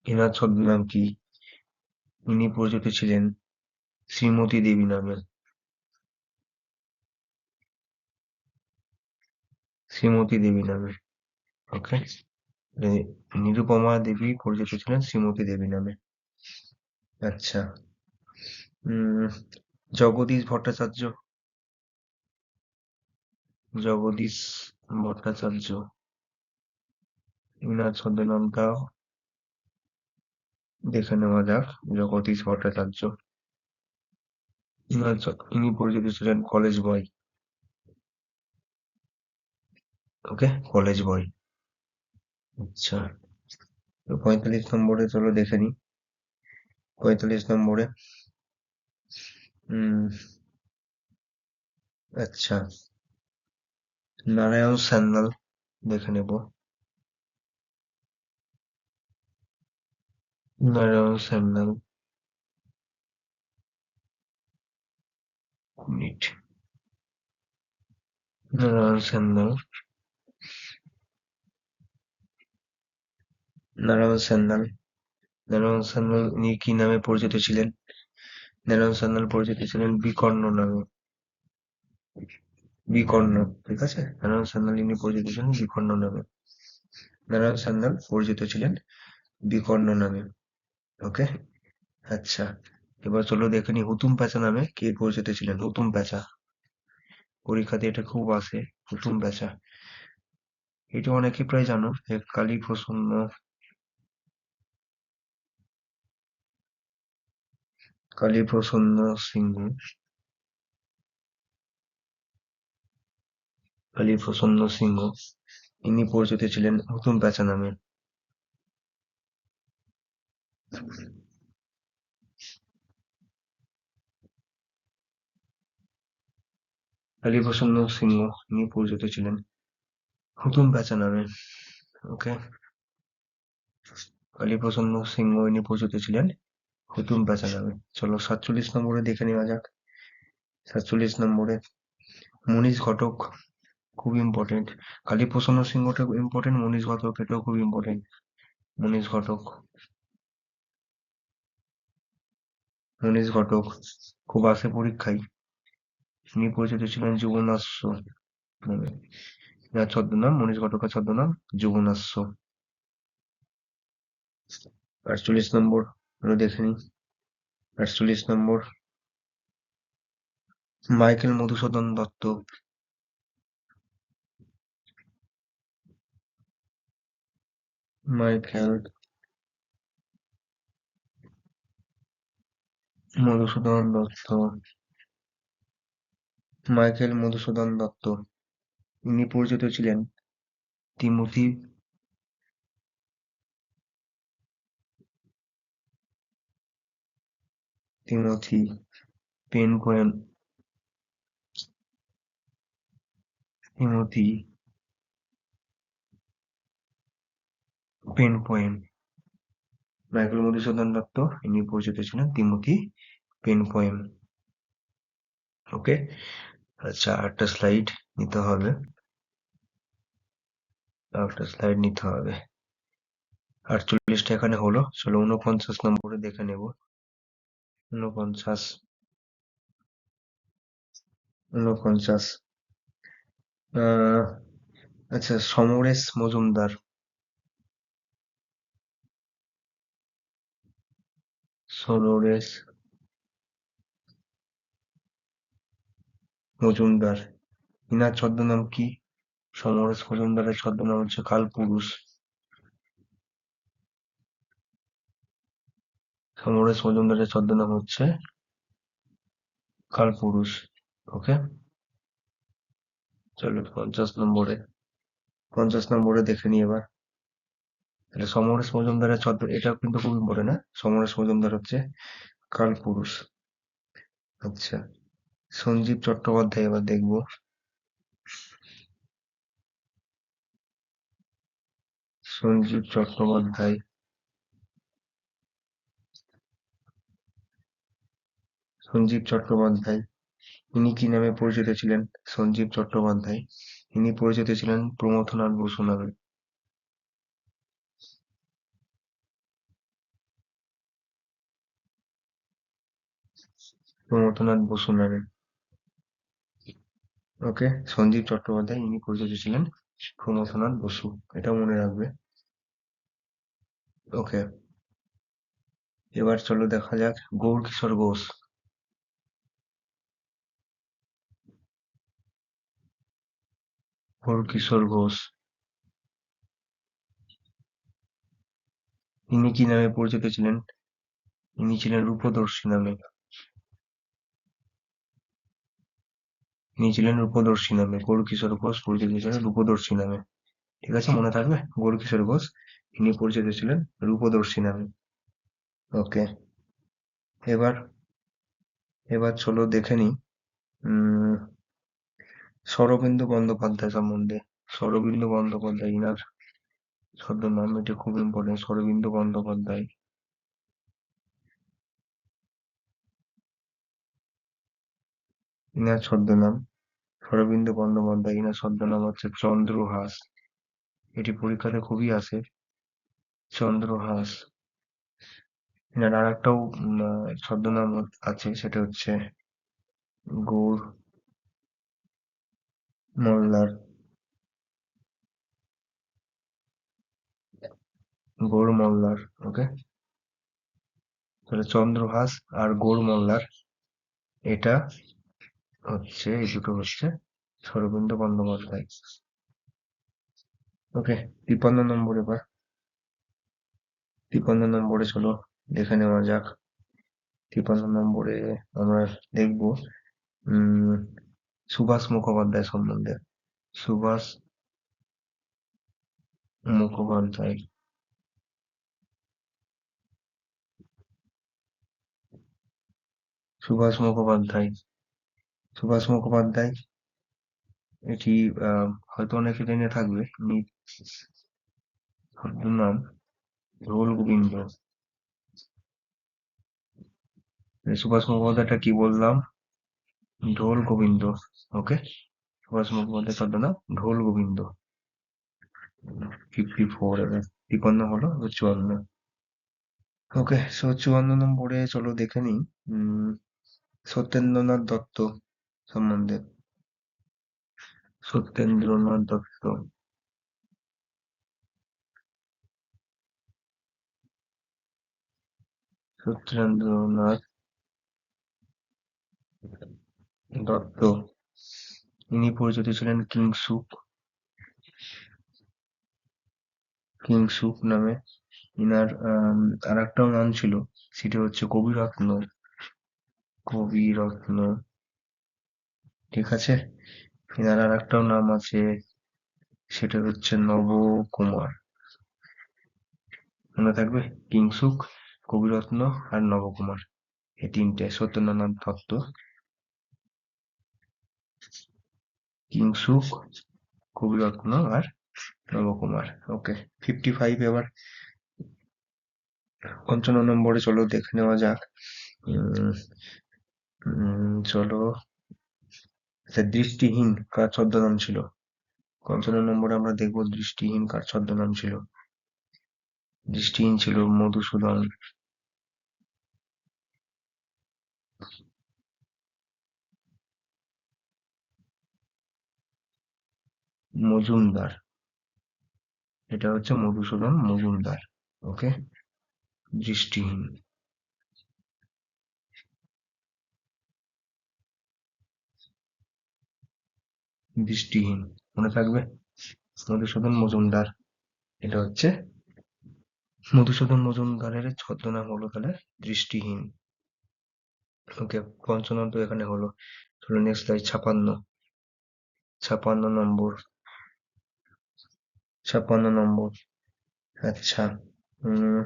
এনার ছদ্মনাম কি? ইনি পরিচিত ছিলেন শ্রীমতী দেবী নামে। শ্রীমতী দেবী নামে। ওকে, নিরুপমা দেবী পরিচিত ছিলেন শ্রীমতী দেবী নামে। আচ্ছা, জগদীশ ভট্টাচার্য। জগদীশ ভট্টাচার্য ইনার ছদ্মনামটা দেখে নেওয়া যাক। জগদীশ ভট্টাচার্য ইনি পরিচিত ছিলেন কলেজ বয়। ওকে, কলেজ বয়। আচ্ছা, তো 45 নম্বরে চলো দেখে নিই। 45 নম্বরে আচ্ছা, নারায়ণ সান্যাল দেখে নেব। নারায়ণ সান্যাল, মিনিট। নারায়ণ সান্যাল, নারায়ণ সান্যাল, নারায়ণ সান্যাল ইনি কি নামে পরিচিত ছিলেন? নারায়ণ সান্যাল পরিচিত ছিলেন বিকর্ণ নামে। বিকর্ণ, ঠিক আছে, নারায়ণ সান্যাল ইনি পরিচিত ছিলেন বিকর্ণ নামে। নারায়ণ সান্যাল পরিচিত ছিলেন বিকর্ণ নামে। ওকে, আচ্ছা, এবার চলো দেখে নি হুতুম প্যাঁচা নামে কে পরিচিত ছিলেন। হুতুম প্যাঁচা, পরীক্ষাতে এটা খুব আসে, হুতুম প্যাঁচা। এটা অনেকে প্রায় জানো যে কালীপ্রসন্ন কালীপ্রসন্ন সিংহ কালীপ্রসন্ন সিংহ ইনি পরিচিত ছিলেন হুতুম প্যাঁচা নামে। কালীপ্রসন্ন সিংহ ইনি পরিচিত ছিলেন হুতুম প্যাঁচা নামে। ওকে, কালীপ্রসন্ন সিংহ ইনি পরিচিত ছিলেন হুতুম প্যাঁচা নামে। চলো 47 নম্বরে দেখে নেওয়া যাক। 47 নম্বরে মনীষ ঘটক, খুব ইম্পর্টেন্ট। কালীপ্রসন্ন সিংহটা ইম্পর্টেন্ট, মনীষ ঘটক এটাও খুব ইম্পর্টেন্ট। মনীষ ঘটক, মনীষ ঘটক খুব আসে পরীক্ষায়। ইনি পরিচিত ছিলেন যুবনাশ্য নামে। যার ছদ্মনাম মনীষ ঘটকের ছদ্মনাম যুবনাশ্য। 48 নম্বর আমরা দেখে নিই। 48 নম্বর মাইকেল মধুসূদন দত্ত। মাইকেল মধুসূদন দত্ত, মাইকেল মধুসূদন দত্ত ইনি পরিচিত ছিলেন Timothy Timothy Penpoem Timothy Penpoem. Michael Madhusudan Dutt ইনি পরিচিত ছিলেন তিমথি পেন পোয়েম। ওকে, আচ্ছা একটা স্লাইড নিতে হবে, একটা স্লাইড নিতে হবে। 48টা এখানে হলো, চলো 49 নম্বরে দেখে নেব। 49 49 আচ্ছা, সমরেশ মজুমদার। সমরেশ মজুমদার ইনার ছদ্মনাম কি? সমরেশ মজুমদারের ছদ্মনাম হচ্ছে কালপুরুষ। সমরেশ মজুমদারের ছদ্মনাম হচ্ছে কালপুরুষ। ওকে, চলো 50 নম্বরে দেখে নিই এবার। তাহলে সমরেশ মজুমদারের এটাও কিন্তু খুব ইম্পর্টেন্ট না, সমরেশ মজুমদার হচ্ছে কালপুরুষ। আচ্ছা, সঞ্জীব চট্টোপাধ্যায় এবার দেখবো। সঞ্জীব চট্টোপাধ্যায়, সঞ্জীব চট্টোপাধ্যায় ইনি কি নামে পরিচিত ছিলেন? সঞ্জীব চট্টোপাধ্যায় ইনি পরিচিত ছিলেন প্রমথনাথ বসু নামে। প্রমথনাথ বসু নামে। ওকে, সঞ্জীব চট্টোপাধ্যায় ইনি পরিচিত ছিলেন প্রমথনাথ বসু, এটাও মনে রাখবে। ওকে, এবার চলো দেখা যাক গৌরকিশোর ঘোষ। গৌরকিশোর ঘোষ ইনি কি নামে পরিচিত ছিলেন? ইনি ছিলেন রূপদর্শী নামে। ইনি ছিলেন রূপদর্শী নামে, গৌরকিশোর ঘোষ পরিচিত ছিলেন রূপদর্শী নামে। ঠিক আছে, মনে থাকবে গৌরকিশোর ঘোষ ইনি পরিচিত ছিলেন রূপদর্শী নামে। ওকে, এবার এবার চলো দেখে নিই শরদিন্দু বন্দ্যোপাধ্যায় সম্বন্ধে। শরদিন্দু বন্দ্যোপাধ্যায় ইনার ছদ্মনাম, এটা খুব ইম্পর্টেন্ট। শরদিন্দু বন্দ্যোপাধ্যায় ইনার ছদ্মনাম, শরদিন্দু বন্দ্যোপাধ্যায় ইনার ছদ্মনাম হচ্ছে চন্দ্রহাস। এটি পরীক্ষাতে খুবই আসে, চন্দ্রহাস। এনার আর একটাও ছদ্মনাম আছে, সেটা হচ্ছে গৌর মোল্লার। গৌর মোল্লার। ওকে, তাহলে চন্দ্রহাস আর গৌর মোল্লার, এটা হচ্ছে, এই দুটো হচ্ছে শরদিন্দু বন্দ্যোপাধ্যায়। ওকে, 53 নম্বর এবার। 53 নম্বরে চলো দেখে নেওয়া যাক। 53 নম্বরে আমরা দেখবো উম সুভাষ মুখোপাধ্যায় সম্বন্ধে। সুভাষ মুখোপাধ্যায়। সুভাষ মুখোপাধ্যায়। সুভাষ মুখোপাধ্যায়, এটি হয়তো অনেকে জেনে থাকবে। ইনি নাম রোল গোবিন্দ। সুভাষ মুখোপাধ্যায়টা কি বললাম? ঢোল গোবিন্দ। ওকে, সুভাষ মুখোপাধ্যায় ছদ্মনাম ঢোল গোবিন্দ। 54 এবার 53 হলো, এবার 54। ওকে, 54 নম্বরে চলো দেখে নিই সত্যেন্দ্রনাথ দত্ত সম্বন্ধে। সত্যেন্দ্রনাথ দত্ত। সত্যেন্দ্রনাথ দত্ত, ইনি পরিচিত ছিলেন কিংসুক। কিংসুক নামে। ইনার আর একটাও নাম ছিল, সেটা হচ্ছে কবিরত্ন। কবিরত্ন, ঠিক আছে। এনার আর একটাও নাম আছে, সেটা হচ্ছে নবকুমার। মনে থাকবে, কিংসুক, কবিরত্ন আর নবকুমার, এই তিনটে। সত্যেন্দ্রনাথ দত্ত, কিংসুক, কবিরত্ন আর নবকুমার। ওকে, 55 এবার। 55 নম্বরে চলো দেখে নেওয়া যাক। উম, চলো, আচ্ছা, দৃষ্টিহীন কার ছদ্মনাম ছিল? 55 নম্বরে আমরা দেখবো দৃষ্টিহীন কার ছদ্মনাম ছিল। দৃষ্টিহীন ছিল মধুসূদন মজুমদার। এটা হচ্ছে মধুসূদন মজুমদার। ওকে, দৃষ্টিহীন। দৃষ্টিহীন, মনে থাকবে, মধুসূদন মজুমদার। এটা হচ্ছে মধুসূদন মজুমদারের ছদ্মনাম হলো তাহলে দৃষ্টিহীন। ওকে, 55 তো এখানে হলো। চলো নেক্সট যাই, 56। 56 নম্বর। 56 নম্বর, আচ্ছা। উম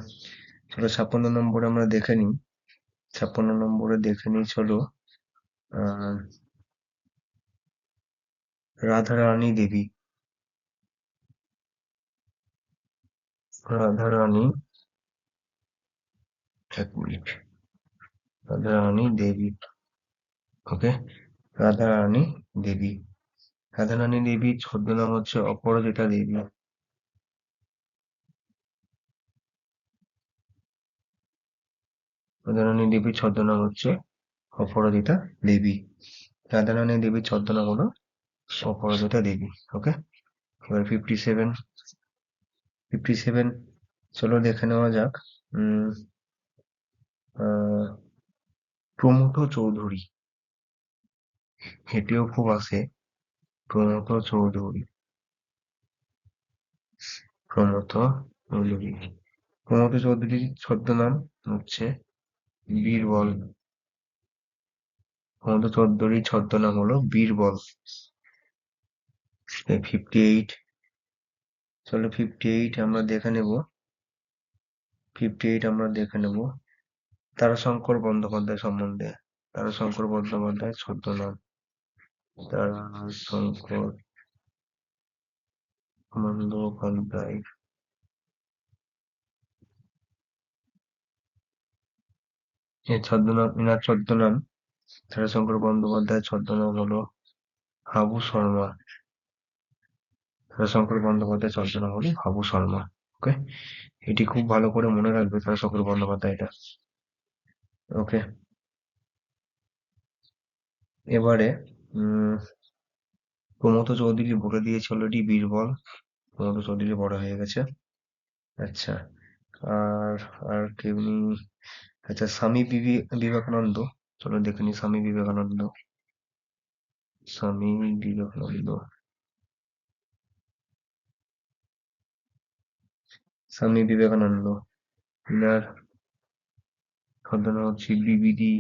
চলো 56 নম্বরে আমরা দেখে নিই। 56 নম্বরে দেখে নিই চলো। আহ রাধারানী দেবী। রাধারানী, এক মিনিট, রাধারানী দেবী। ওকে, রাধারানী দেবী। রাধারানী দেবীর ছদ্মনাম হচ্ছে অপরাজিতা দেবী। রাধারানী দেবীর ছদ্মনাম হচ্ছে অপরাজিতা দেবী। রাধারানী দেবীর ছদ্মনাম হলো অপরাজিতা দেবী। ওকে, এবার 57। 57, চলো দেখে নেওয়া যাক। উম আহ প্রমথ চৌধুরী, হেঁটেও খুব আসে। প্রমথ চৌধুরী। প্রমথ চৌধুরী। প্রমথ চৌধুরীর ছদ্মনাম হচ্ছে বীরবল। প্রমথ চৌধুরীর ছদ্মনাম হলো বীরবল। 58, চলো 58 আমরা দেখে নেব। 58 আমরা দেখে নেব তারাশঙ্কর বন্দ্যোপাধ্যায় সম্বন্ধে। তারাশঙ্কর বন্দ্যোপাধ্যায়ের ছদ্মনাম। তারাশঙ্কর বন্দ্যোপাধ্যায়, এনার ছদ্মনাম, তারাশঙ্কর বন্দ্যোপাধ্যায়ের ছদ্মনাম হলো হাবু শর্মা। তারাশঙ্কর বন্দ্যোপাধ্যায়ের ছদ্মনাম হলো হাবু শর্মা। ওকে, এটি খুব ভালো করে মনে রাখবে, তারাশঙ্কর বন্দ্যোপাধ্যায়টা। ওকে, এবারে উম প্রমথ চৌধুরী বলে দিয়েছিল এটি বীরবল। প্রমথ চৌধুরী বড় হয়ে গেছে। আচ্ছা, আর আর কেউ নেই। আচ্ছা, স্বামী বিবেকানন্দ, চলো দেখে নি স্বামী বিবেকানন্দ। স্বামী বিবেকানন্দ, স্বামী বিবেকানন্দ, ইনার ছদ্মনাম হচ্ছে বিবিধি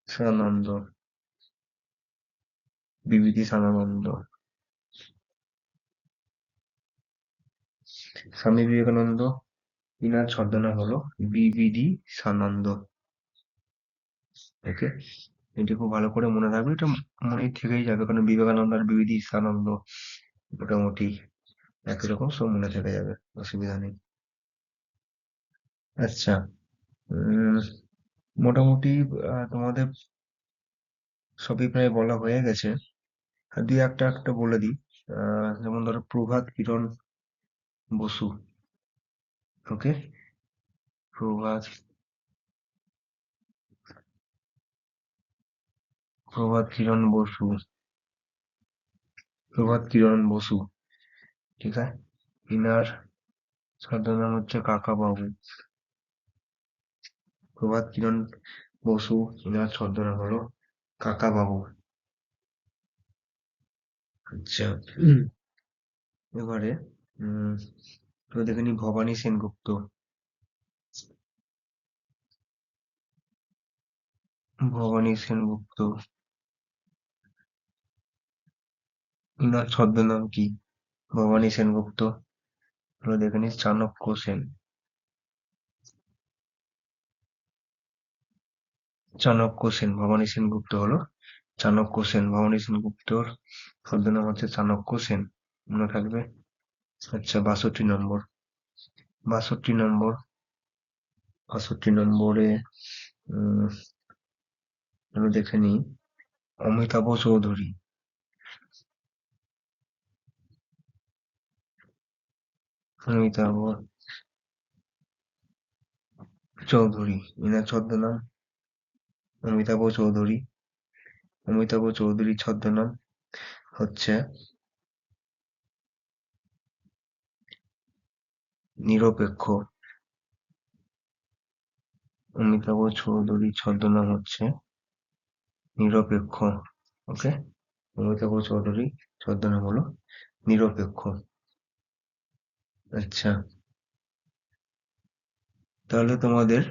সানন্দ, বিবিধি সানানন্দ। স্বামী বিবেকানন্দ, ইনার ছদ্মনাম হলো বিবিধি সানন্দ। ওকে, এটি খুব ভালো করে মনে রাখবে, এটা মনে থেকেই যাবে, কারণ বিবেকানন্দ আর বিবিধি সানন্দ মোটামুটি একই রকম, সব মনে থেকে যাবে, অসুবিধা নেই। আচ্ছা, উম, মোটামুটি তোমাদের সবই প্রায় বলা হয়ে গেছে। আর দুই একটা একটা বলে দিই। যেমন ধরো প্রভাত কিরণ বসু। ওকে, প্রভাত প্রভাত কিরণ বসু, প্রভাত কিরণ বসু, ঠিক আছে। ইনার ছদ্মনাম হচ্ছে কাকা বাবু। প্রভাত কিরণ বসু, ইনার ছদ্মনাম হলো কাকা বাবু। আচ্ছা, এবারে তো দেখে নি ভবানী সেনগুপ্ত। ভবানী সেনগুপ্ত, ইনার ছদ্মনাম কি? ভবানী সেনগুপ্ত হলো দেখে নিস চাণক্য সেন। চাণক্য সেন, ভবানী সেনগুপ্ত হলো চাণক্য সেন। ভবানী সেনগুপ্তর ছদ্মনাম হচ্ছে চাণক্য সেন, মনে থাকবে। আচ্ছা, 62 নম্বর। 62 নম্বর, 62 নম্বরে আমরা দেখে নিই অমিতাভ চৌধুরী। অমিতাভ চৌধুরী, এনার ছদ্মনাম অমিতাভ চৌধুরী। অমিতাভ চৌধুরীর ছদ্মনাম হচ্ছে নিরপেক্ষ। অমিতাভ চৌধুরীর ছদ্মনাম হচ্ছে নিরপেক্ষ। ওকে, অমিতাভ চৌধুরী ছদ্মনাম হলো নিরপেক্ষ। আচ্ছা, তাহলে তোমাদের,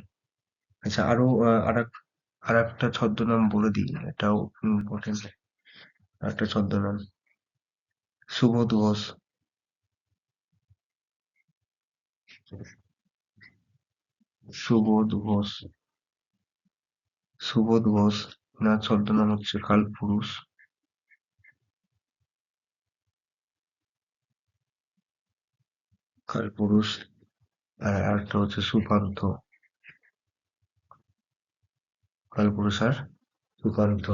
আচ্ছা আরো আর একটা ছদ্মনাম বলে দিই, এটাও ইম্পর্টেন্ট। একটা ছদ্মনাম সুবোধ ঘোষ। সুবোধ ঘোষ, সুবোধ ঘোষ, না ছদ্মনাম হচ্ছে কালপুরুষ। কালপুরুষ, আর আরেকটা হচ্ছে সুকান্ত। কালপুরুষ আর সুকান্ত।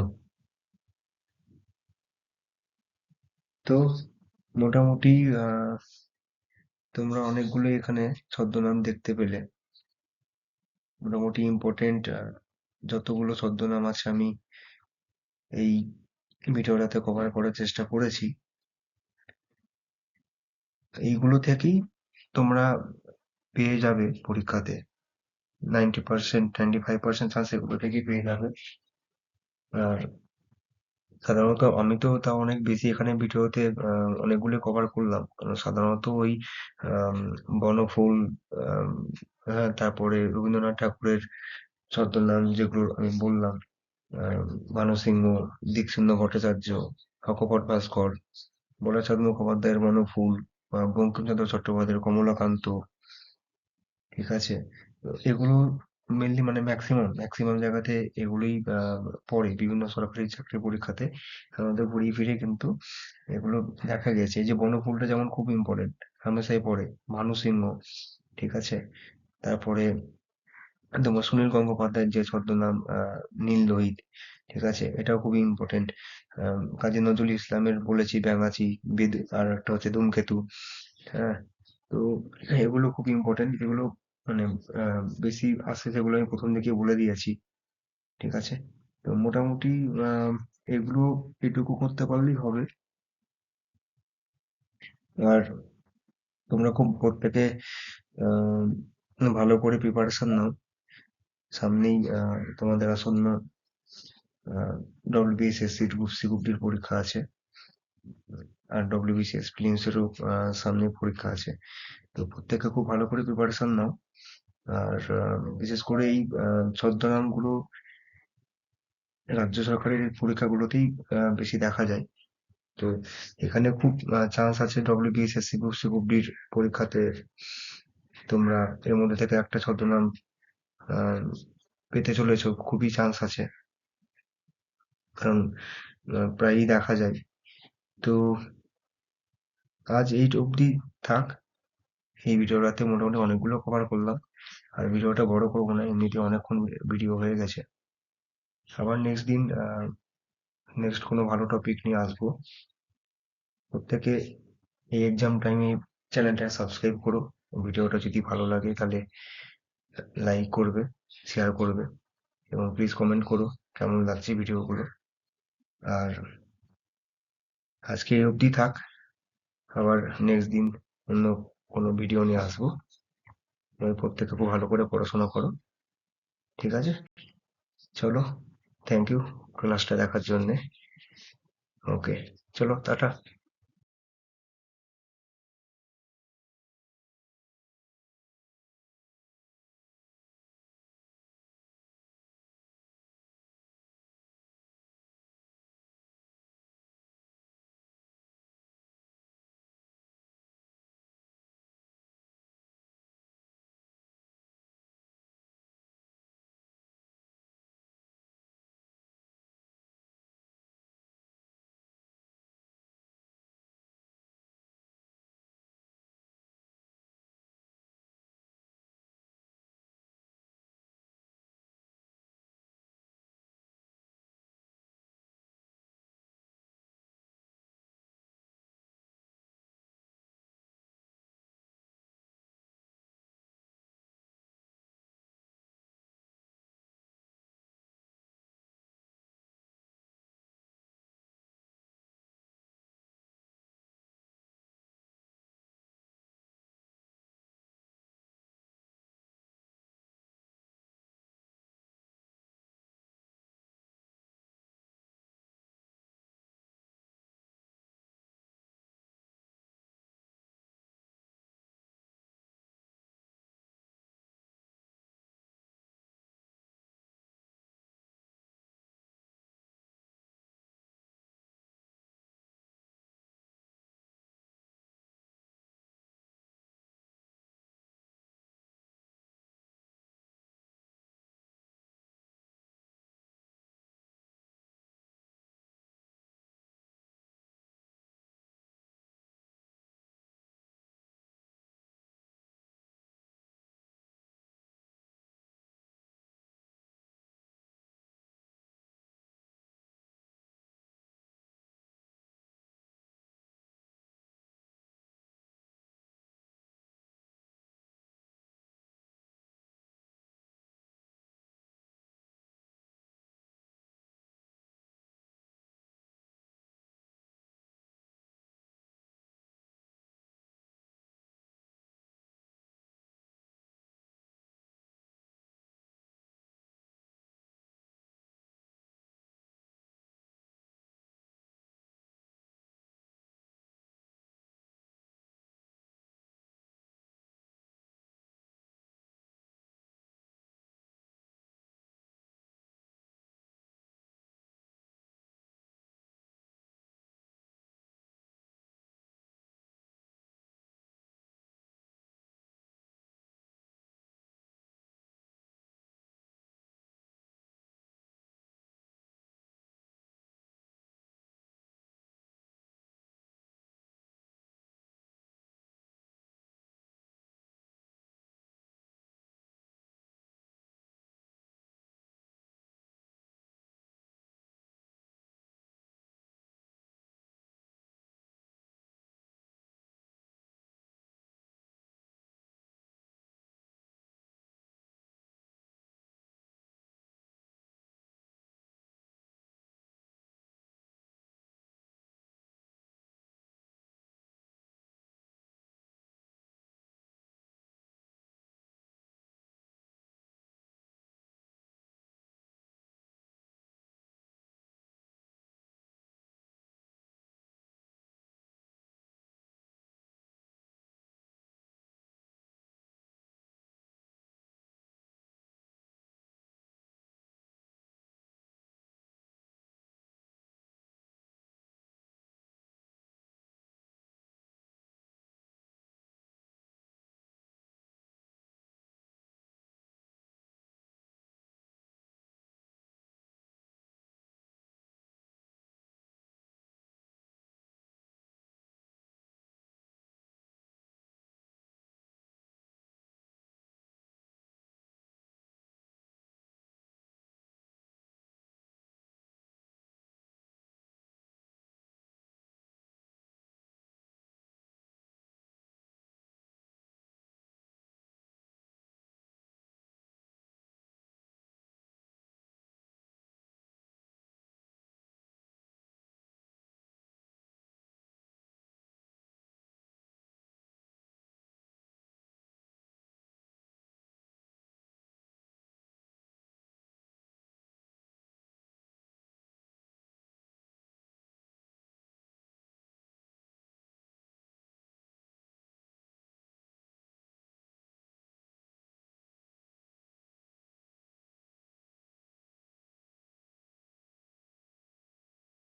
তো মোটামুটি তোমরা অনেকগুলো এখানে ছদ্মনাম দেখতে পেলে। মোটামুটি ইম্পর্টেন্ট যতগুলো ছদ্মনাম আছে আমি এই ভিডিওটাতে কভার করার চেষ্টা করেছি। এইগুলো থেকেই তোমরা পেয়ে যাবে পরীক্ষাতে 90%, 95% চান্স এগুলো থেকেই পেয়ে যাবে। আর সাধারণত আমি তো তাও অনেক বেশি এখানে ভিডিওতে অনেকগুলো কভার করলাম, কারণ সাধারণত ওই আম, বনফুল, আম, হ্যাঁ, তারপরে রবীন্দ্রনাথ ঠাকুরের ছদ্মনাম যেগুলো আমি বললাম, মানসিংহ, দীক্ষিন্দ ভট্টাচার্য, হকপট ভাস্কর, বলাচাঁদ মুখোপাধ্যায়ের বনফুল, বা বঙ্কিমচন্দ্র চট্টোপাধ্যায়ের কমলাকান্ত, ঠিক আছে। তো এগুলো মেনলি মানে ম্যাক্সিমাম জায়গাতে এগুলোই পড়ে বিভিন্ন সরকারি চাকরির পরীক্ষাতে। আমাদের ঘুরিয়ে ফিরে কিন্তু এগুলো দেখা গেছে। এই যে বনফুলটা যেমন খুব ইম্পর্টেন্ট, হামেশাই পড়ে। ভানু সিংহ, ঠিক আছে। তারপরে তোমার সুনীল গঙ্গোপাধ্যায়ের যে ছদ্মনাম নীল লোহিত, ঠিক আছে, এটাও খুবই ইম্পর্টেন্ট। কাজী নজরুল ইসলামের বলেছি ব্যাঙাচি, আর একটা হচ্ছে ধূমকেতু। হ্যাঁ, তো এগুলো খুব ইম্পর্টেন্ট। এগুলো মানে বেশি আসে যেগুলো আমি প্রথম দিকে বলে দিয়েছি, ঠিক আছে। তো মোটামুটি এগুলো এটুকু করতে পারলেই হবে। আর তোমরা খুব প্রত্যেকে আহ, ভালো করে প্রিপারেশন নাও। সামনেই তোমাদের আসন্ন WBSSC গ্রুপ সি গ্রুপ ডির পরীক্ষা আছে। আর ডব্লিউবিসিএস প্রিলিমসেরও সামনে পরীক্ষা আছে। তো প্রত্যেকে খুব ভালো করে প্রিপারেশন নাও। আর বিশেষ করে এই ছদ্মনামগুলো রাজ্য সরকারের পরীক্ষাগুলোতেই বেশি দেখা যায়। তো এখানে খুব চান্স আছে ডব্লিউবিএসএসসি গ্রুপ সি গ্রুপ ডির পরীক্ষাতে তোমরা এর মধ্যে থেকে একটা ছদ্মনাম আহ, পেতে চলেছো, খুবই চান্স আছে, কারণ প্রায়ই দেখা যায়। তো আজ এই অবধি থাক। এই ভিডিওটাতে মোটামুটি অনেকগুলো কভার করলাম, আর ভিডিওটা বড় করবো না, এমনিতে অনেকক্ষণ ভিডিও হয়ে গেছে। আবার নেক্সট দিন নেক্সট কোনো ভালো টপিক নিয়ে আসবো। প্রত্যেকে এই এক্সাম টাইমে চ্যানেলটা সাবস্ক্রাইব করো। ভিডিওটা যদি ভালো লাগে তাহলে লাইক করবে, শেয়ার করবে, এবং প্লিজ কমেন্ট করো কেমন লাগছে ভিডিওগুলো। আর আজকে এই অবধি থাক, আবার নেক্সট দিন অন্য কোনো ভিডিও নিয়ে আসবো। প্রত্যেকে খুব ভালো করে পড়াশোনা করো, ঠিক আছে? চলো, থ্যাংক ইউ ক্লাসটা দেখার জন্যে। ওকে, চলো টাটা।